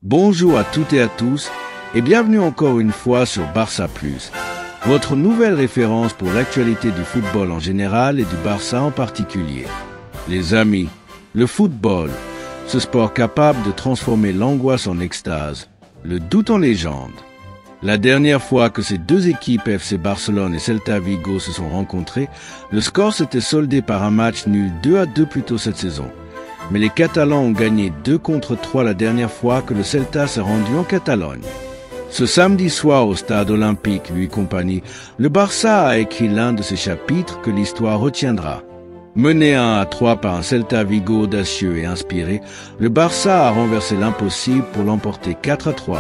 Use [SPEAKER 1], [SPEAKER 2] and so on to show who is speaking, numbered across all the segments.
[SPEAKER 1] Bonjour à toutes et à tous et bienvenue encore une fois sur Barça Plus, votre nouvelle référence pour l'actualité du football en général et du Barça en particulier. Les amis, le football, ce sport capable de transformer l'angoisse en extase, le doute en légende. La dernière fois que ces deux équipes FC Barcelone et Celta Vigo se sont rencontrées, le score s'était soldé par un match nul 2-2 plus tôt cette saison. Mais les Catalans ont gagné 2-3 la dernière fois que le Celta s'est rendu en Catalogne. Ce samedi soir au stade olympique, lui compagnie, le Barça a écrit l'un de ces chapitres que l'histoire retiendra. Mené 1-3 par un Celta Vigo audacieux et inspiré, le Barça a renversé l'impossible pour l'emporter 4-3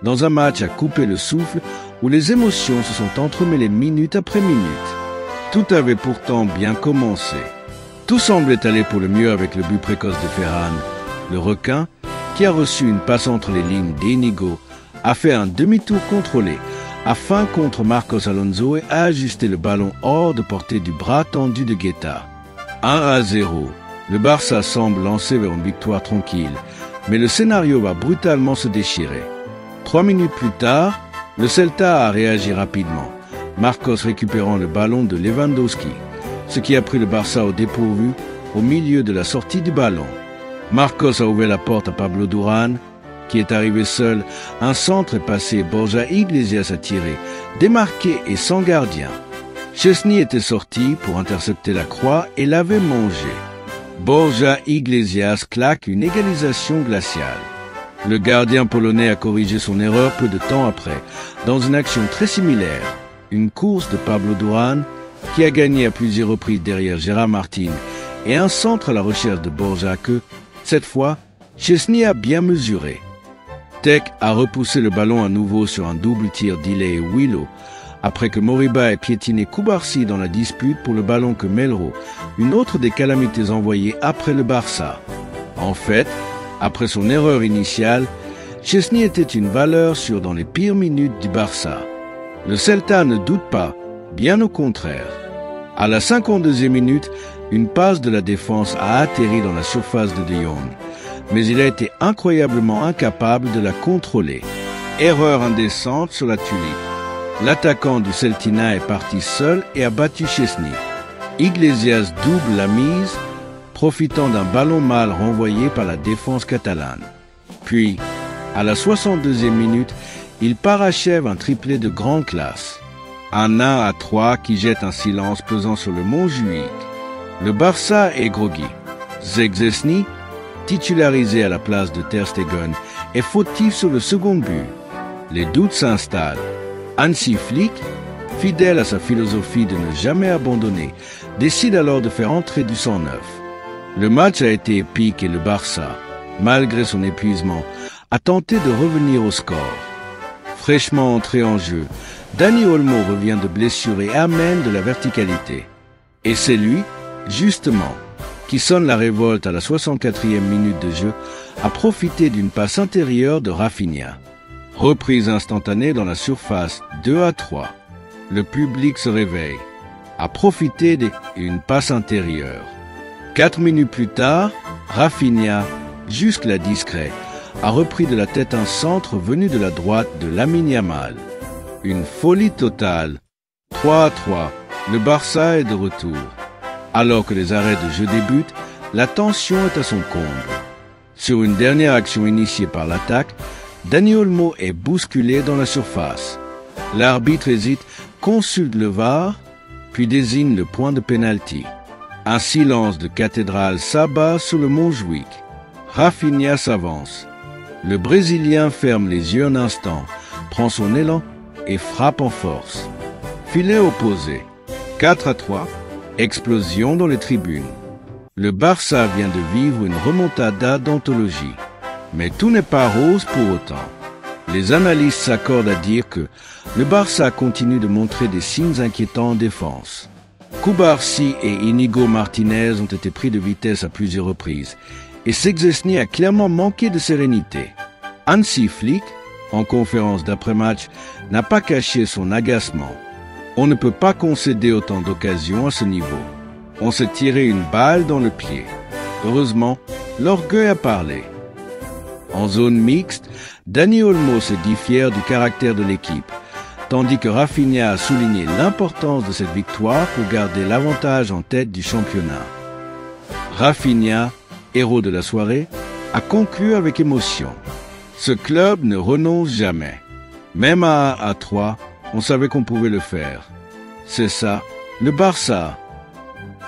[SPEAKER 1] dans un match à couper le souffle où les émotions se sont entremêlées minute après minute. Tout avait pourtant bien commencé. Tout semblait aller pour le mieux avec le but précoce de Ferran. Le requin, qui a reçu une passe entre les lignes d'Inigo, a fait un demi-tour contrôlé, a feint contre Marcos Alonso et a ajusté le ballon hors de portée du bras tendu de Guetta. 1-0. Le Barça semble lancer vers une victoire tranquille, mais le scénario va brutalement se déchirer. 3 minutes plus tard, le Celta a réagi rapidement, Marcos récupérant le ballon de Lewandowski, ce qui a pris le Barça au dépourvu au milieu de la sortie du ballon. Marcos a ouvert la porte à Pablo Duran, qui est arrivé seul. Un centre est passé, Borja Iglesias a tiré, démarqué et sans gardien. Szczesny était sorti pour intercepter la croix et l'avait mangé. Borja Iglesias claque une égalisation glaciale. Le gardien polonais a corrigé son erreur peu de temps après, dans une action très similaire. Une course de Pablo Duran, qui a gagné à plusieurs reprises derrière Gérard Martin, et un centre à la recherche de Borja que, cette fois, Szczesny a bien mesuré. Tech a repoussé le ballon à nouveau sur un double tir d'Ile et Willow, après que Moriba ait piétiné Cubarsí dans la dispute pour le ballon que Melro, une autre des calamités envoyées après le Barça. En fait, après son erreur initiale, Szczesny était une valeur sûre dans les pires minutes du Barça. Le Celta ne doute pas, bien au contraire. À la 52e minute, une passe de la défense a atterri dans la surface de De Jong, mais il a été incroyablement incapable de la contrôler. Erreur indécente sur la tulipe. L'attaquant du Celtina est parti seul et a battu Szczesny. Iglesias double la mise, profitant d'un ballon mal renvoyé par la défense catalane. Puis, à la 62e minute, il parachève un triplé de grande classe. Un 1-3 qui jette un silence pesant sur le Montjuïc. Le Barça est groggy. Szczesny, titularisé à la place de Ter Stegen, est fautif sur le second but. Les doutes s'installent. Hansi Flick, fidèle à sa philosophie de ne jamais abandonner, décide alors de faire entrer du sang neuf. Le match a été épique et le Barça, malgré son épuisement, a tenté de revenir au score. Fraîchement entré en jeu, Dani Olmo revient de blessure et amène de la verticalité. Et c'est lui, justement, qui sonne la révolte à la 64e minute de jeu, a profité d'une passe intérieure de Rafinha. Reprise instantanée dans la surface, 2-3. Le public se réveille, a profité d'une passe intérieure. 4 minutes plus tard, Rafinha, jusque-là discret, a repris de la tête un centre venu de la droite de Lamine Yamal. Une folie totale. 3-3. Le Barça est de retour. Alors que les arrêts de jeu débutent, la tension est à son comble. Sur une dernière action initiée par l'attaque, Dani Olmo est bousculé dans la surface. L'arbitre hésite, consulte le VAR, puis désigne le point de pénalty. Un silence de cathédrale s'abat sur le Montjuïc. Rafinha s'avance. Le Brésilien ferme les yeux un instant, prend son élan et frappe en force. Filet opposé. 4-3. Explosion dans les tribunes. Le Barça vient de vivre une remontada d'anthologie. Mais tout n'est pas rose pour autant. Les analystes s'accordent à dire que le Barça continue de montrer des signes inquiétants en défense. Cubarsí et Inigo Martinez ont été pris de vitesse à plusieurs reprises et Szczesny a clairement manqué de sérénité. Hansi Flick, en conférence d'après-match, n'a pas caché son agacement. On ne peut pas concéder autant d'occasions à ce niveau. On s'est tiré une balle dans le pied. Heureusement, l'orgueil a parlé. En zone mixte, Dani Olmo se dit fier du caractère de l'équipe, tandis que Rafinha a souligné l'importance de cette victoire pour garder l'avantage en tête du championnat. Rafinha, héros de la soirée, a conclu avec émotion. Ce club ne renonce jamais. Même à 3, on savait qu'on pouvait le faire. C'est ça, le Barça.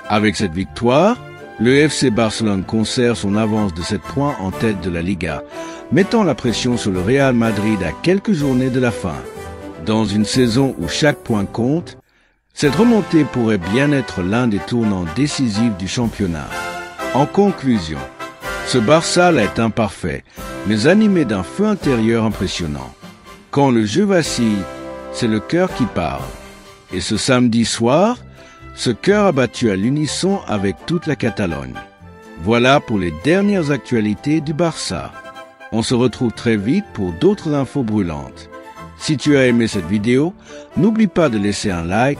[SPEAKER 1] Avec cette victoire, le FC Barcelone conserve son avance de 7 points en tête de la Liga, mettant la pression sur le Real Madrid à quelques journées de la fin. Dans une saison où chaque point compte, cette remontée pourrait bien être l'un des tournants décisifs du championnat. En conclusion, ce Barça est imparfait, mais animé d'un feu intérieur impressionnant. Quand le jeu vacille, c'est le cœur qui parle. Et ce samedi soir, ce cœur a battu à l'unisson avec toute la Catalogne. Voilà pour les dernières actualités du Barça. On se retrouve très vite pour d'autres infos brûlantes. Si tu as aimé cette vidéo, n'oublie pas de laisser un like,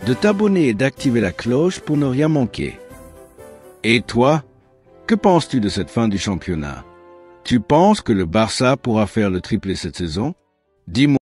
[SPEAKER 1] de t'abonner et d'activer la cloche pour ne rien manquer. Et toi, que penses-tu de cette fin du championnat? Tu penses que le Barça pourra faire le triplé cette saison? Dis-moi.